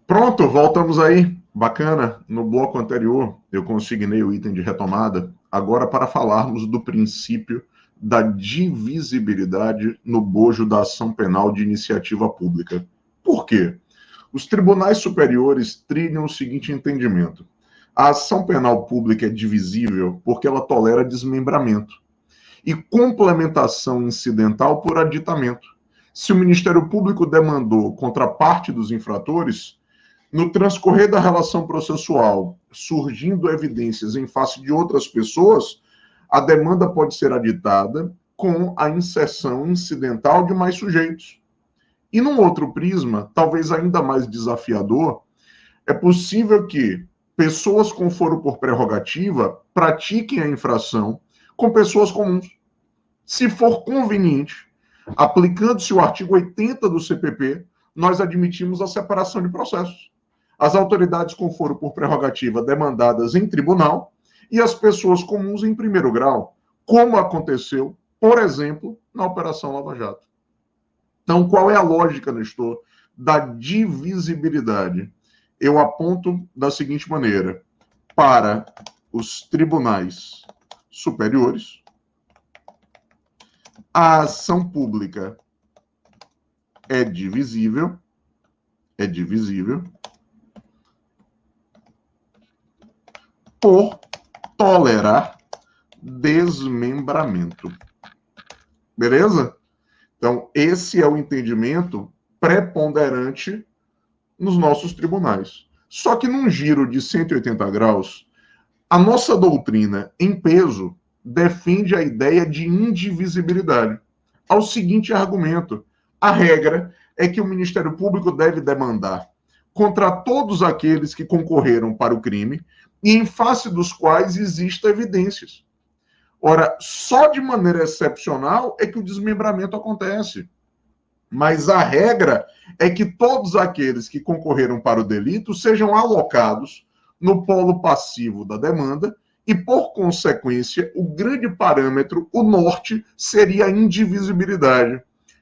Pronto, voltamos aí. Bacana. No bloco anterior, eu consignei o item de retomada, agora para falarmos do princípio da divisibilidade no bojo da ação penal de iniciativa pública. Por quê? Os tribunais superiores trilham o seguinte entendimento: a ação penal pública é divisível porque ela tolera desmembramento e complementação incidental por aditamento. Se o Ministério Público demandou contra parte dos infratores, no transcorrer da relação processual, surgindo evidências em face de outras pessoas, a demanda pode ser aditada com a inserção incidental de mais sujeitos. E num outro prisma, talvez ainda mais desafiador, é possível que pessoas com foro por prerrogativa pratiquem a infração com pessoas comuns. Se for conveniente, aplicando-se o artigo 80 do CPP, nós admitimos a separação de processos. As autoridades com foro por prerrogativa demandadas em tribunal e as pessoas comuns em primeiro grau, como aconteceu, por exemplo, na Operação Lava Jato. Então, qual é a lógica, Nestor, da divisibilidade? Eu aponto da seguinte maneira: para os tribunais superiores, a ação pública é divisível por tolerar desmembramento. Beleza? Então, esse é o entendimento preponderante nos nossos tribunais. Só que num giro de 180 graus, a nossa doutrina, em peso, defende a ideia de indivisibilidade. Ao seguinte argumento: a regra é que o Ministério Público deve demandar contra todos aqueles que concorreram para o crime e em face dos quais existam evidências. Ora, só de maneira excepcional é que o desmembramento acontece. Mas a regra é que todos aqueles que concorreram para o delito sejam alocados no polo passivo da demanda e, por consequência, o grande parâmetro, o norte, seria a indivisibilidade.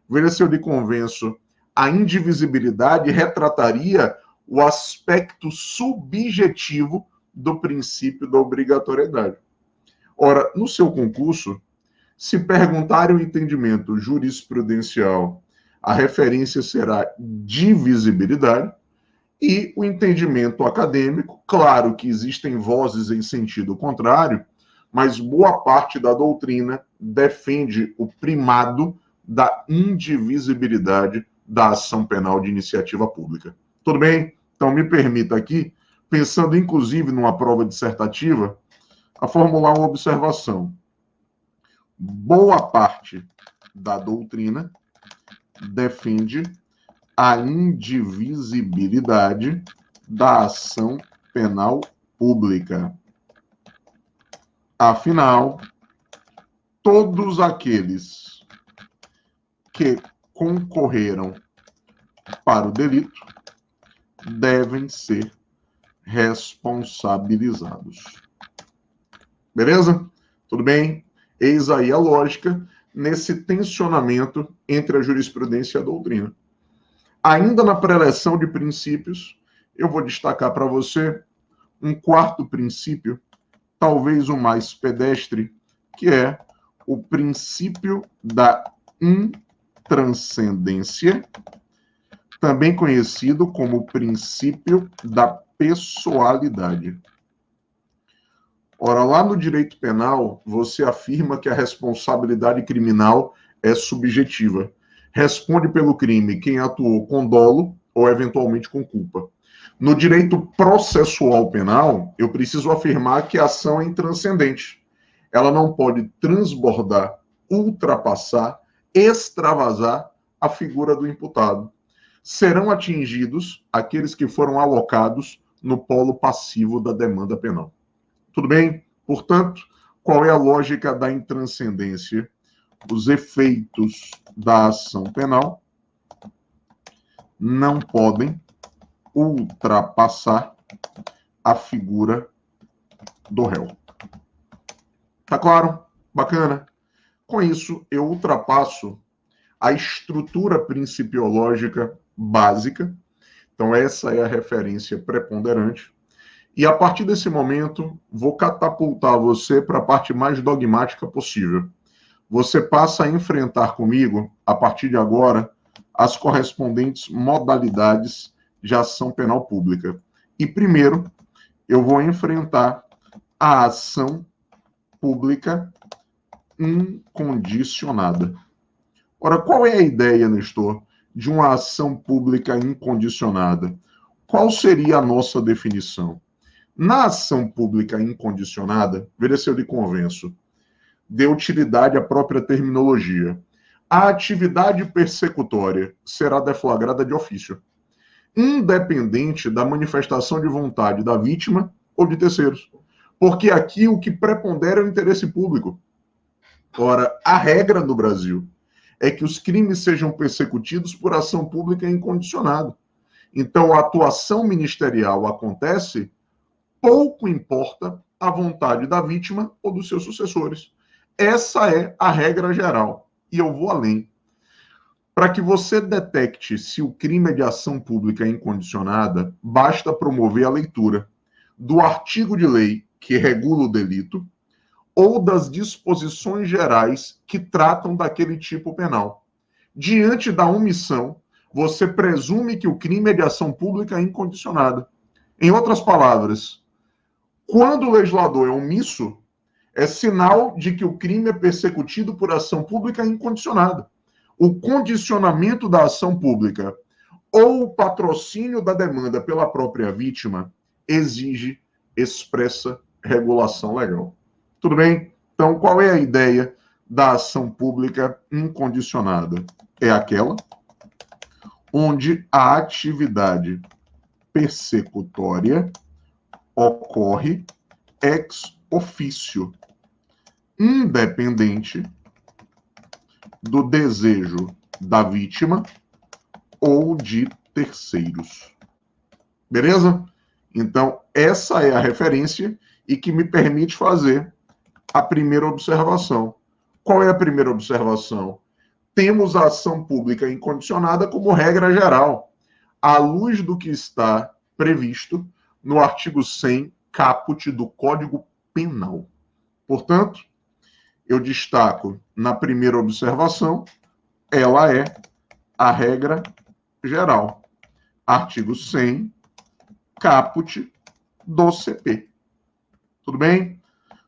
Veja se eu lhe convenço. A indivisibilidade retrataria o aspecto subjetivo do princípio da obrigatoriedade. Ora, no seu concurso, se perguntarem o entendimento jurisprudencial, a referência será divisibilidade, e o entendimento acadêmico, claro que existem vozes em sentido contrário, mas boa parte da doutrina defende o primado da indivisibilidade da ação penal de iniciativa pública. Tudo bem? Então, me permita aqui, pensando inclusive numa prova dissertativa, a formular uma observação. Boa parte da doutrina defende a indivisibilidade da ação penal pública. Afinal, todos aqueles que concorreram para o delito devem ser responsabilizados. Beleza? Tudo bem? Eis aí a lógica nesse tensionamento entre a jurisprudência e a doutrina. Ainda na preleção de princípios, eu vou destacar para você um quarto princípio, talvez o mais pedestre, que é o princípio da intranscendência, também conhecido como o princípio da pessoalidade. Ora, lá no direito penal, você afirma que a responsabilidade criminal é subjetiva. Responde pelo crime quem atuou com dolo ou eventualmente com culpa. No direito processual penal, eu preciso afirmar que a ação é intranscendente. Ela não pode transbordar, ultrapassar, extravasar a figura do imputado. Serão atingidos aqueles que foram alocados no polo passivo da demanda penal. Tudo bem? Portanto, qual é a lógica da intranscendência? Os efeitos da ação penal não podem ultrapassar a figura do réu. Tá claro? Bacana? Com isso, eu ultrapasso a estrutura principiológica básica. Então, essa é a referência preponderante. E a partir desse momento, vou catapultar você para a parte mais dogmática possível. Você passa a enfrentar comigo, a partir de agora, as correspondentes modalidades de ação penal pública. E primeiro, eu vou enfrentar a ação pública incondicionada. Ora, qual é a ideia, Nestor, de uma ação pública incondicionada? Qual seria a nossa definição? Na ação pública incondicionada, veja se eu lhe convenço, dê utilidade à própria terminologia. A atividade persecutória será deflagrada de ofício, independente da manifestação de vontade da vítima ou de terceiros. Porque aqui o que prepondera é o interesse público. Ora, a regra no Brasil é que os crimes sejam persecutidos por ação pública incondicionada. Então, a atuação ministerial acontece, pouco importa a vontade da vítima ou dos seus sucessores. Essa é a regra geral. E eu vou além. Para que você detecte se o crime é de ação pública incondicionada, basta promover a leitura do artigo de lei que regula o delito ou das disposições gerais que tratam daquele tipo penal. Diante da omissão, você presume que o crime é de ação pública incondicionada. Em outras palavras, quando o legislador é omisso, é sinal de que o crime é persecutido por ação pública incondicionada. O condicionamento da ação pública ou o patrocínio da demanda pela própria vítima exige expressa regulação legal. Tudo bem? Então, qual é a ideia da ação pública incondicionada? É aquela onde a atividade persecutória ocorre ex officio, independente do desejo da vítima ou de terceiros. Beleza? Então, essa é a referência e que me permite fazer a primeira observação. Qual é a primeira observação? Temos a ação pública incondicionada como regra geral, à luz do que está previsto no artigo 100, caput do Código Penal. Portanto, eu destaco na primeira observação, ela é a regra geral. Artigo 100, caput do CP. Tudo bem?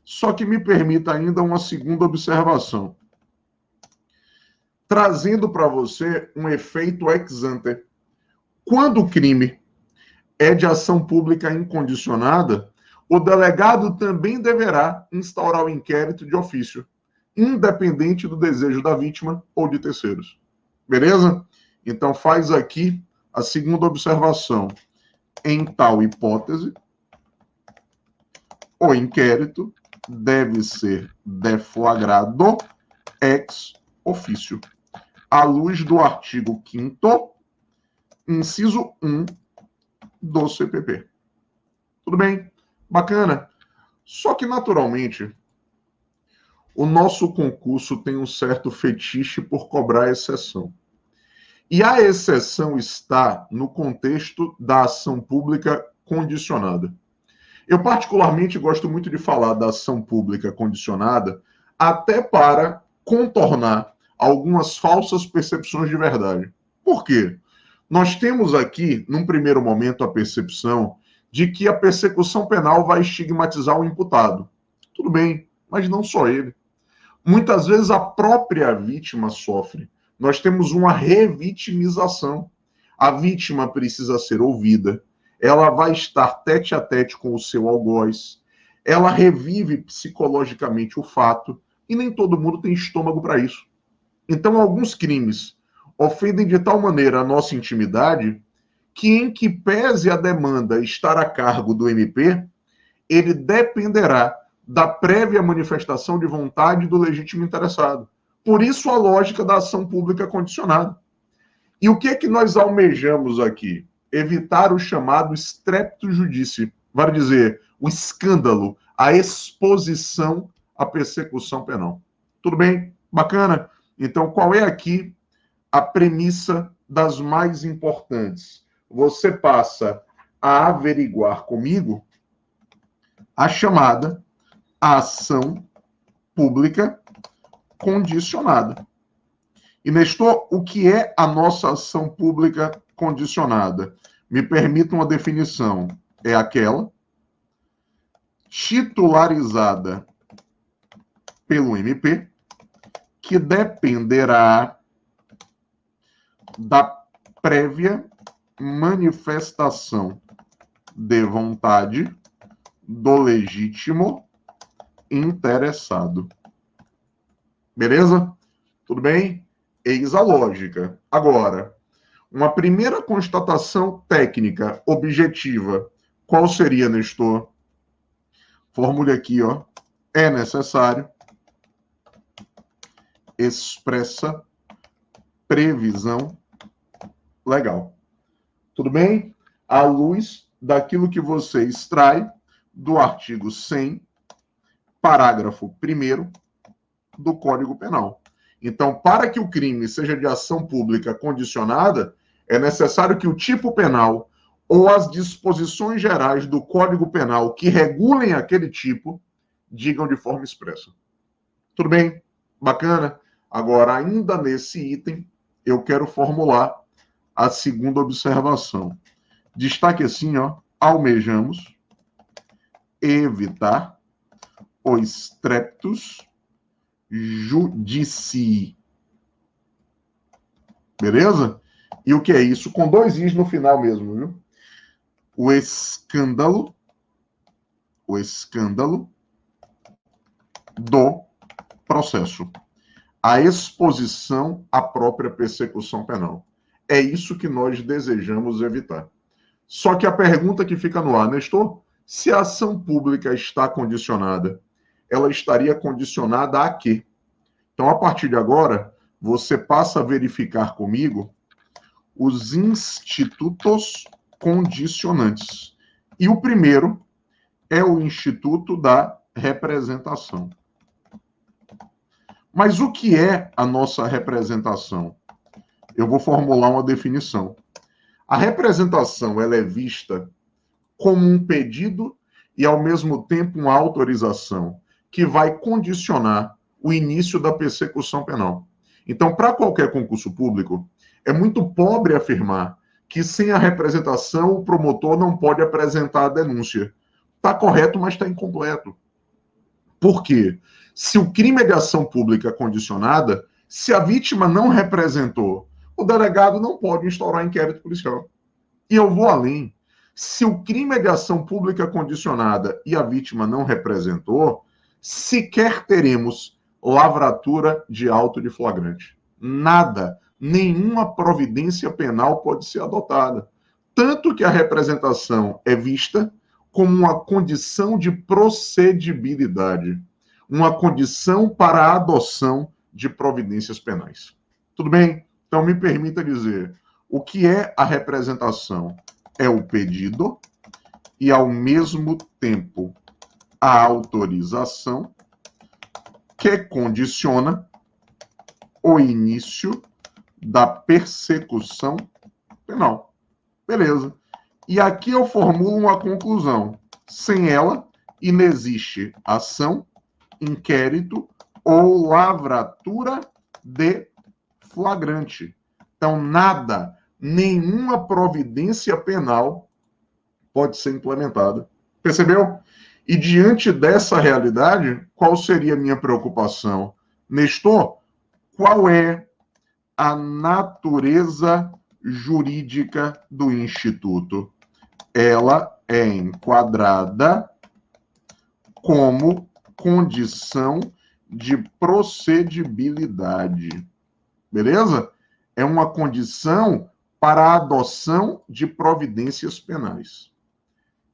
Só que me permita ainda uma segunda observação. Trazendo para você um efeito ex ante. Quando o crime é de ação pública incondicionada, o delegado também deverá instaurar o inquérito de ofício, independente do desejo da vítima ou de terceiros. Beleza? Então, faz aqui a segunda observação. Em tal hipótese, o inquérito deve ser deflagrado ex ofício, à luz do artigo 5º, inciso 1 do CPP. Tudo bem? Bacana? Só que, naturalmente, o nosso concurso tem um certo fetiche por cobrar exceção. E a exceção está no contexto da ação pública condicionada. Eu, particularmente, gosto muito de falar da ação pública condicionada, até para contornar algumas falsas percepções de verdade. Por quê? Nós temos aqui, num primeiro momento, a percepção de que a persecução penal vai estigmatizar o imputado. Tudo bem, mas não só ele. Muitas vezes a própria vítima sofre. Nós temos uma revitimização. A vítima precisa ser ouvida, ela vai estar tete a tete com o seu algoz, ela revive psicologicamente o fato, e nem todo mundo tem estômago para isso. Então, alguns crimes ofendem de tal maneira a nossa intimidade que, em que pese a demanda estar a cargo do MP, ele dependerá da prévia manifestação de vontade do legítimo interessado. Por isso, a lógica da ação pública condicionada. E o que é que nós almejamos aqui? Evitar o chamado strepto judice, vale dizer, o escândalo, a exposição à persecução penal. Tudo bem? Bacana? Então, qual é aqui a premissa das mais importantes? você passa a averiguar comigo a chamada ação pública condicionada. E, Nestor, o que é a nossa ação pública condicionada? Me permita uma definição. É aquela titularizada pelo MP que dependerá da prévia manifestação de vontade do legítimo interessado. Beleza? Tudo bem? Eis a lógica. Agora, uma primeira constatação técnica objetiva, qual seria, Nestor? Formule aqui, ó. É necessário expressa previsão legal. Tudo bem? À luz daquilo que você extrai do artigo 100, parágrafo 1º do Código Penal. Então, para que o crime seja de ação pública condicionada, é necessário que o tipo penal ou as disposições gerais do Código Penal que regulem aquele tipo digam de forma expressa. Tudo bem? Bacana? Agora, ainda nesse item, eu quero formular a segunda observação. Destaque assim, ó, almejamos evitar os strectus judicii. Beleza? E o que é isso? Com 2 i's no final mesmo, viu? O escândalo do processo. A exposição à própria persecução penal. É isso que nós desejamos evitar. Só que a pergunta que fica no ar, Nestor, se a ação pública está condicionada, ela estaria condicionada a quê? Então, a partir de agora, você passa a verificar comigo os institutos condicionantes. E o primeiro é o Instituto da Representação. Mas o que é a nossa representação? Eu vou formular uma definição. A representação, ela é vista como um pedido e, ao mesmo tempo, uma autorização que vai condicionar o início da persecução penal. Então, para qualquer concurso público, é muito pobre afirmar que sem a representação o promotor não pode apresentar a denúncia. Está correto, mas está incompleto. Por quê? Se o crime é de ação pública condicionada, se a vítima não representou, o delegado não pode instaurar inquérito policial. E eu vou além. Se o crime é de ação pública condicionada e a vítima não representou, sequer teremos lavratura de auto de flagrante. Nada, nenhuma providência penal pode ser adotada. Tanto que a representação é vista como uma condição de procedibilidade, uma condição para a adoção de providências penais. Tudo bem? Então, me permita dizer, o que é a representação? É o pedido e, ao mesmo tempo, a autorização que condiciona o início da persecução penal. Beleza. E aqui eu formulo uma conclusão. Sem ela, inexiste ação, inquérito ou lavratura de flagrante. Então, nada, nenhuma providência penal pode ser implementada. Percebeu? E diante dessa realidade, qual seria a minha preocupação? Nestor, qual é a natureza jurídica do Instituto? Ela é enquadrada como condição de procedibilidade. Beleza? É uma condição para a adoção de providências penais.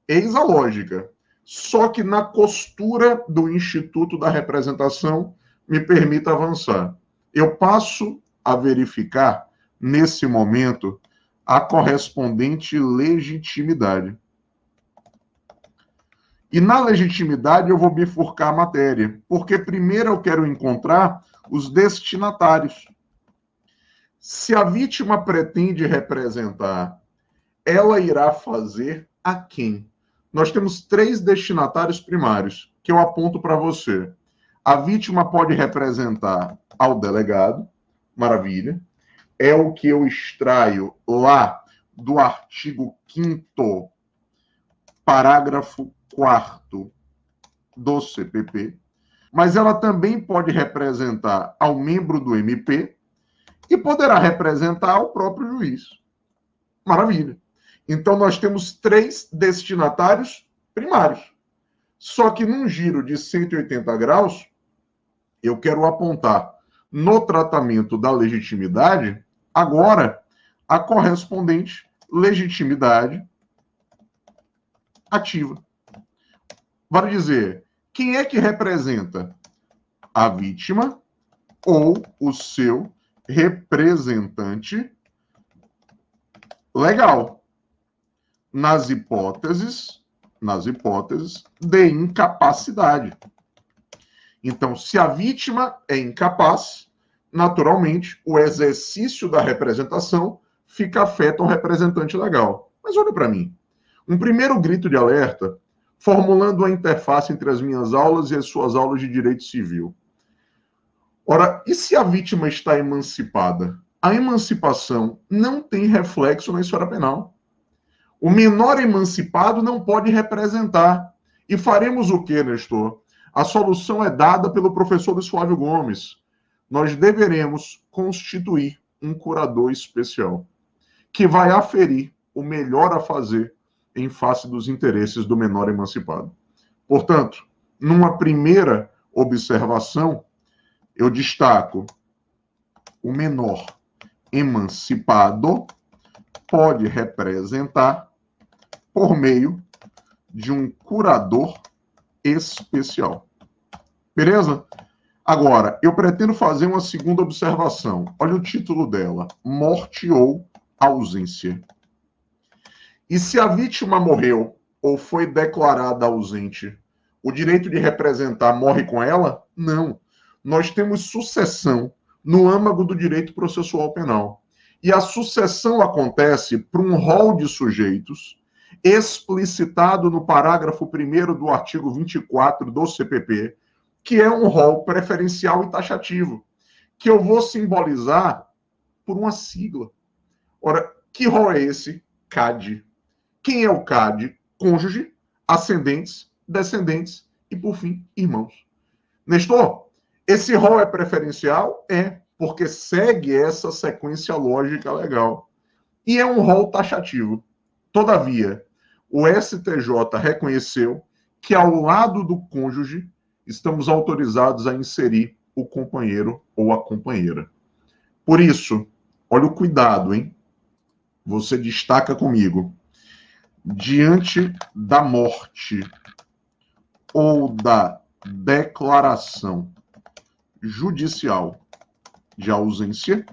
Eis a lógica. Só que na costura do Instituto da Representação, me permita avançar. Eu passo a verificar, nesse momento, a correspondente legitimidade. E na legitimidade eu vou bifurcar a matéria, porque primeiro eu quero encontrar os destinatários. Se a vítima pretende representar, ela irá fazer a quem? Nós temos 3 destinatários primários que eu aponto para você. A vítima pode representar ao delegado, maravilha. É o que eu extraio lá do artigo 5º, parágrafo 4º do CPP, mas ela também pode representar ao membro do MP e poderá representar o próprio juiz. Maravilha. Então, nós temos 3 destinatários primários. Só que num giro de 180 graus, eu quero apontar no tratamento da legitimidade, agora, a correspondente legitimidade ativa. Vale dizer, quem é que representa? A vítima ou o seu representante legal, nas hipóteses de incapacidade. Então, se a vítima é incapaz, naturalmente, o exercício da representação fica afeto ao representante legal. Mas olha para mim, um primeiro grito de alerta, formulando a interface entre as minhas aulas e as suas aulas de direito civil. Ora, e se a vítima está emancipada? A emancipação não tem reflexo na esfera penal. O menor emancipado não pode representar. E faremos o quê, Nestor? A solução é dada pelo professor Luiz Flávio Gomes. Nós deveremos constituir um curador especial, que vai aferir o melhor a fazer em face dos interesses do menor emancipado. Portanto, numa primeira observação, eu destaco o menor emancipado pode representar por meio de um curador especial. Beleza? Agora, eu pretendo fazer uma segunda observação. Olha o título dela: morte ou ausência. E se a vítima morreu ou foi declarada ausente, o direito de representar morre com ela? Não. Nós temos sucessão no âmago do direito processual penal. E a sucessão acontece por um rol de sujeitos explicitado no parágrafo 1º do artigo 24 do CPP, que é um rol preferencial e taxativo, que eu vou simbolizar por uma sigla. Ora, que rol é esse? CAD. Quem é o CAD? Cônjuge, ascendentes, descendentes e, por fim, irmãos. Nestor, esse rol é preferencial? É, porque segue essa sequência lógica legal. E é um rol taxativo. Todavia, o STJ reconheceu que, ao lado do cônjuge, estamos autorizados a inserir o companheiro ou a companheira. Por isso, olha o cuidado, hein? Você destaca comigo. Diante da morte ou da declaração judicial de ausência,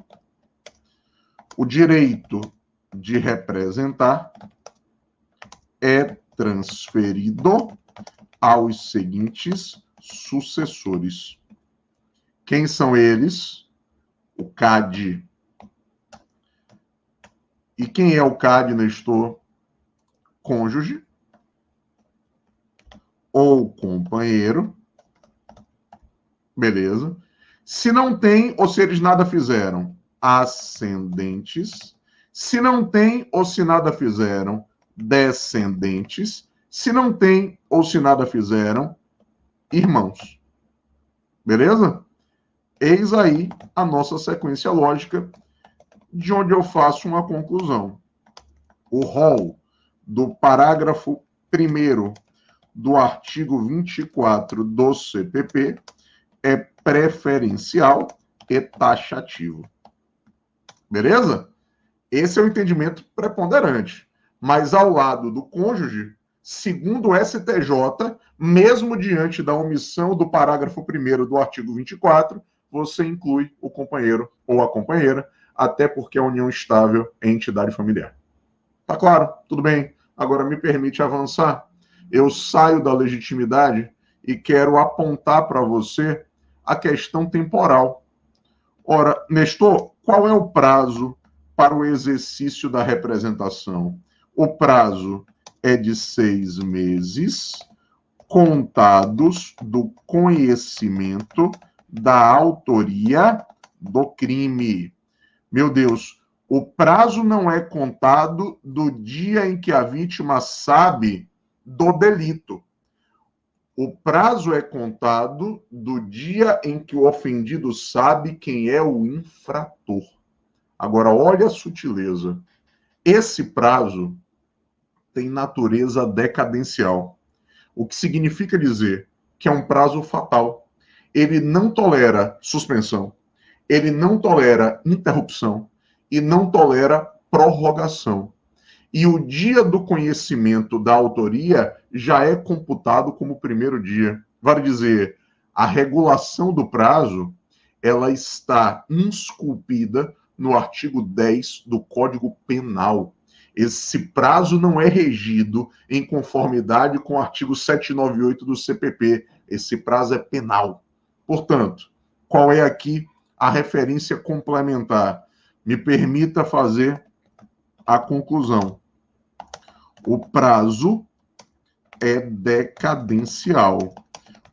o direito de representar é transferido aos seguintes sucessores. Quem são eles? O CAD. E quem é o CAD, Nestor? Cônjuge ou companheiro. Beleza. Se não tem, ou se eles nada fizeram, ascendentes. Se não tem, ou se nada fizeram, descendentes. Se não tem, ou se nada fizeram, irmãos. Beleza? Eis aí a nossa sequência lógica, de onde eu faço uma conclusão. O rol do parágrafo 1º do artigo 24 do CPP é preferencial e taxativo. Beleza? Esse é o entendimento preponderante. Mas ao lado do cônjuge, segundo o STJ, mesmo diante da omissão do parágrafo 1º do artigo 24, você inclui o companheiro ou a companheira, até porque a união estável é entidade familiar. Tá claro? Tudo bem? Agora me permite avançar. Eu saio da legitimidade e quero apontar para você a questão temporal. Ora, Nestor, qual é o prazo para o exercício da representação? O prazo é de 6 meses, contados do conhecimento da autoria do crime. Meu Deus, o prazo não é contado do dia em que a vítima sabe do delito. O prazo é contado do dia em que o ofendido sabe quem é o infrator. Agora, olha a sutileza. Esse prazo tem natureza decadencial, o que significa dizer que é um prazo fatal. Ele não tolera suspensão, ele não tolera interrupção e não tolera prorrogação. E o dia do conhecimento da autoria já é computado como o primeiro dia. Vale dizer, a regulação do prazo, ela está esculpida no artigo 10 do Código Penal. Esse prazo não é regido em conformidade com o artigo 798 do CPP. Esse prazo é penal. Portanto, qual é aqui a referência complementar? Me permita fazer a conclusão. O prazo é decadencial,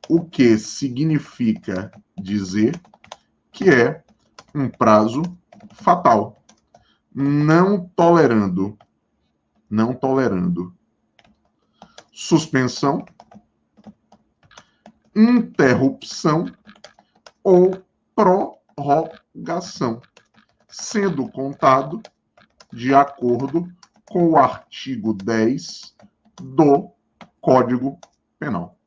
o que significa dizer que é um prazo fatal, não tolerando suspensão, interrupção ou prorrogação, sendo contado de acordo com o artigo 10 do Código Penal.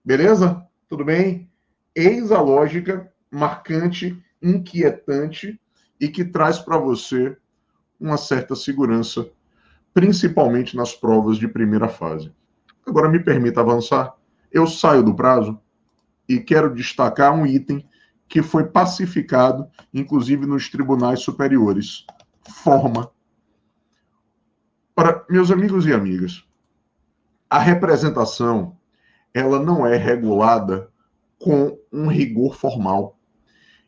Beleza? Tudo bem? Eis a lógica marcante, inquietante e que traz para você uma certa segurança, principalmente nas provas de primeira fase. Agora me permita avançar. Eu saio do prazo e quero destacar um item que foi pacificado, inclusive nos tribunais superiores. Forma. Para meus amigos e amigas, a representação, ela não é regulada com um rigor formal.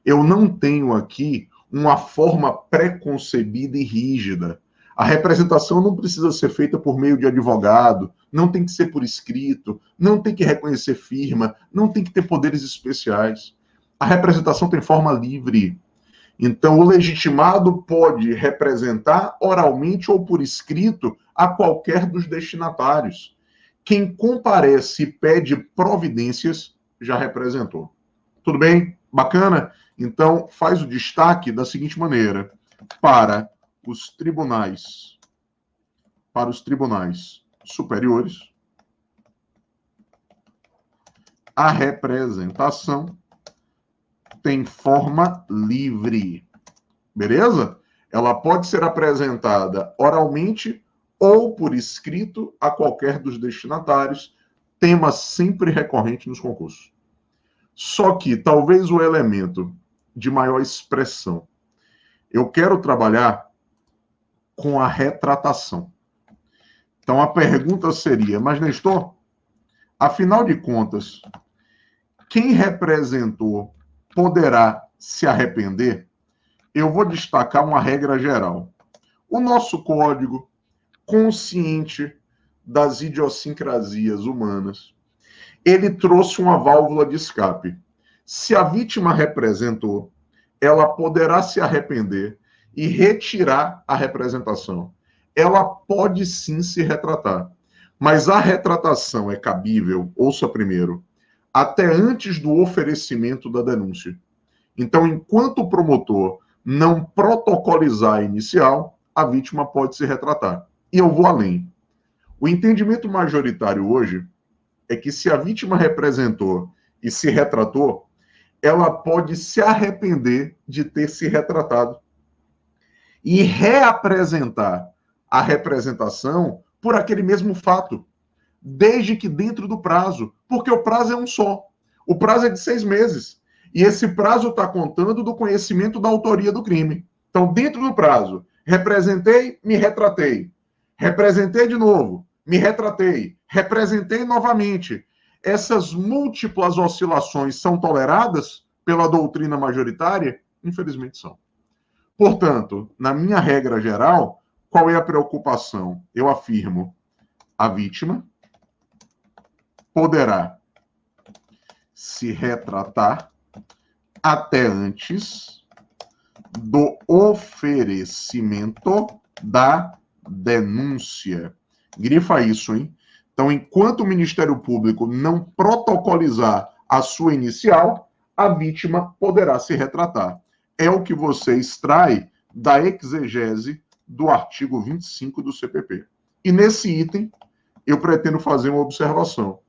Eu não tenho aqui uma forma pré-concebida e rígida. A representação não precisa ser feita por meio de advogado, não tem que ser por escrito, não tem que reconhecer firma, não tem que ter poderes especiais. A representação tem forma livre. Então, o legitimado pode representar oralmente ou por escrito a qualquer dos destinatários. Quem comparece e pede providências já representou. Tudo bem? Bacana? Então, faz o destaque da seguinte maneira. Para os tribunais superiores, a representação tem forma livre. Beleza? Ela pode ser apresentada oralmente ou por escrito a qualquer dos destinatários, tema sempre recorrente nos concursos. Só que talvez o elemento de maior expressão, eu quero trabalhar com a retratação. Então a pergunta seria, mas Nestor, afinal de contas, quem representou poderá se arrepender? Eu vou destacar uma regra geral. O nosso código, consciente das idiosincrasias humanas, ele trouxe uma válvula de escape. Se a vítima representou, ela poderá se arrepender e retirar a representação. Ela pode sim se retratar, mas a retratação é cabível, ouça primeiro, até antes do oferecimento da denúncia. Então, enquanto o promotor não protocolizar a inicial, a vítima pode se retratar. E eu vou além. O entendimento majoritário hoje é que se a vítima representou e se retratou, ela pode se arrepender de ter se retratado e reapresentar a representação por aquele mesmo fato, desde que dentro do prazo, porque o prazo é um só. O prazo é de 6 meses. E esse prazo está contando do conhecimento da autoria do crime. Então, dentro do prazo, representei, me retratei. Representei de novo, me retratei. Representei novamente. Essas múltiplas oscilações são toleradas pela doutrina majoritária? Infelizmente são. Portanto, na minha regra geral, qual é a preocupação? Eu afirmo, a vítima poderá se retratar até antes do oferecimento da denúncia. Grifa isso, hein? Então, enquanto o Ministério Público não protocolizar a sua inicial, a vítima poderá se retratar. É o que você extrai da exegese do artigo 25 do CPP. E nesse item, eu pretendo fazer uma observação.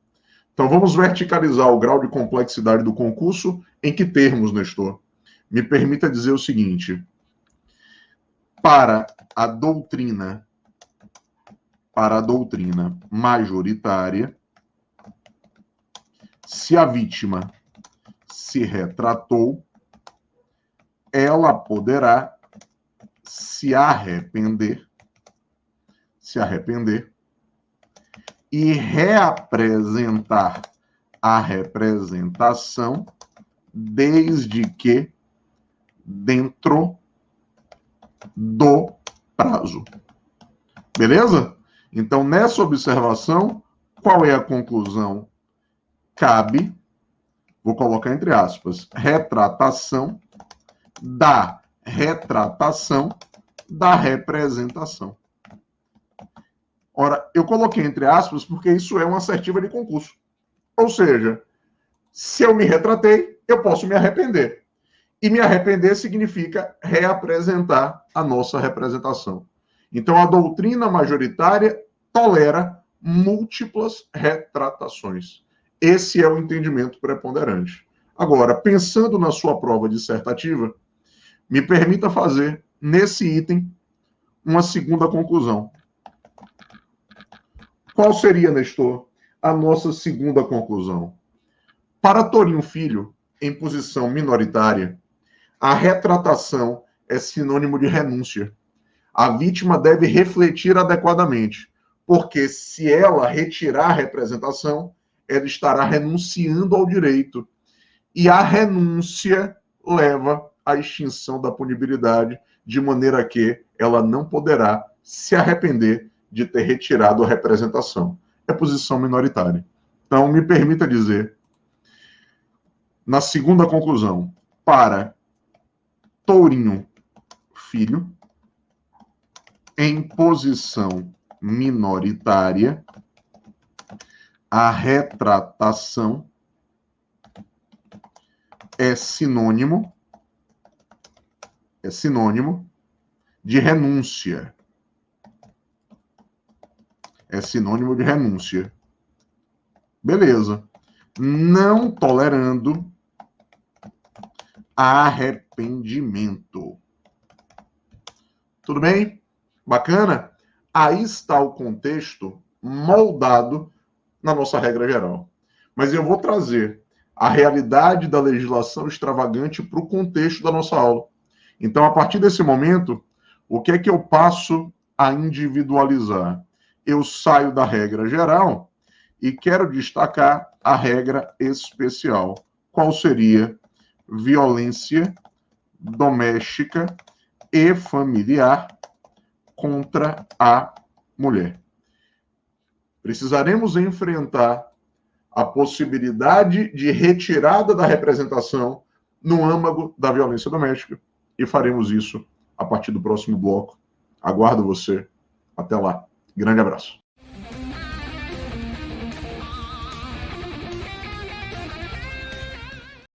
Então, vamos verticalizar o grau de complexidade do concurso. Em que termos, Nestor? Me permita dizer o seguinte: para a doutrina majoritária, se a vítima se retratou, ela poderá se arrepender e reapresentar a representação, desde que dentro do prazo. Beleza? Então, nessa observação, qual é a conclusão? Cabe, vou colocar entre aspas, retratação da representação. Ora, eu coloquei entre aspas porque isso é uma assertiva de concurso. Ou seja, se eu me retratei, eu posso me arrepender. E me arrepender significa reapresentar a nossa representação. Então, a doutrina majoritária tolera múltiplas retratações. Esse é o entendimento preponderante. Agora, pensando na sua prova dissertativa, me permita fazer, nesse item, uma segunda conclusão. Qual seria, Nestor, a nossa segunda conclusão? Para Torinho Filho, em posição minoritária, a retratação é sinônimo de renúncia. A vítima deve refletir adequadamente, porque se ela retirar a representação, ela estará renunciando ao direito. E a renúncia leva à extinção da punibilidade, de maneira que ela não poderá se arrepender de ter retirado a representação. É posição minoritária. Então, me permita dizer, na segunda conclusão, para Tourinho Filho, em posição minoritária, a retratação é sinônimo de renúncia. É sinônimo de renúncia. Beleza. Não tolerando arrependimento. Tudo bem? Bacana? Aí está o contexto moldado na nossa regra geral. Mas eu vou trazer a realidade da legislação extravagante para o contexto da nossa aula. Então, a partir desse momento, o que é que eu passo a individualizar? Eu saio da regra geral e quero destacar a regra especial. Qual seria? Violência doméstica e familiar contra a mulher. Precisaremos enfrentar a possibilidade de retirada da representação no âmago da violência doméstica e faremos isso a partir do próximo bloco. Aguardo você. Até lá. Grande abraço.